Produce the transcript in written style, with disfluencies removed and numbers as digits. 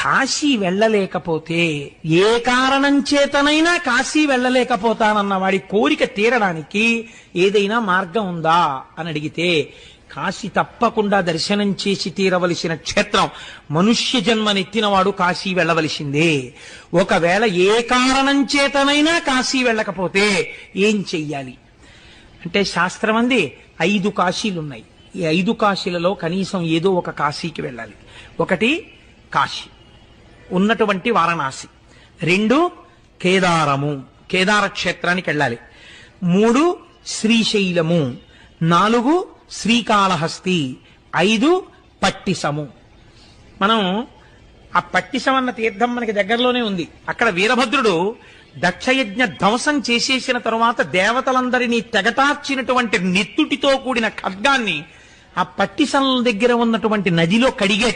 కాశీ వెళ్ళలేకపోతే, ఏ కారణం చేతనైనా కాశీ వెళ్ళలేకపోతానన్న వాడి కోరిక తీరడానికి ఏదైనా మార్గం ఉందా అని అడిగితే, కాశీ తప్పకుండా దర్శనం చేసి తీరవలసిన క్షేత్రం. మనుష్య జన్మనెత్తినవాడు కాశీ వెళ్ళవలసిందే. ఒకవేళ ఏ కారణం చేతనైనా కాశీ వెళ్ళకపోతే ఏం చెయ్యాలి అంటే, శాస్త్రం అంది 5 కాశీలున్నాయి. ఈ 5 కాశీలలో కనీసం ఏదో ఒక కాశీకి వెళ్ళాలి. ఒకటి కాశీ ఉన్నటువంటి వారణాసి, 2 కేదారము, కేదార క్షేత్రానికి వెళ్ళాలి, 3 శ్రీశైలము, 4 శ్రీకాళహస్తి, 5 పట్టిసము. మనం ఆ పట్టిసం అన్న తీర్థం మనకి దగ్గరలోనే ఉంది. అక్కడ వీరభద్రుడు దక్షయజ్ఞ ధ్వంసం చేసేసిన తరువాత దేవతలందరినీ తెగటార్చినటువంటి నెత్తుటితో కూడిన ఖడ్గాన్ని ఆ పట్టిసం దగ్గర ఉన్నటువంటి నదిలో కడిగే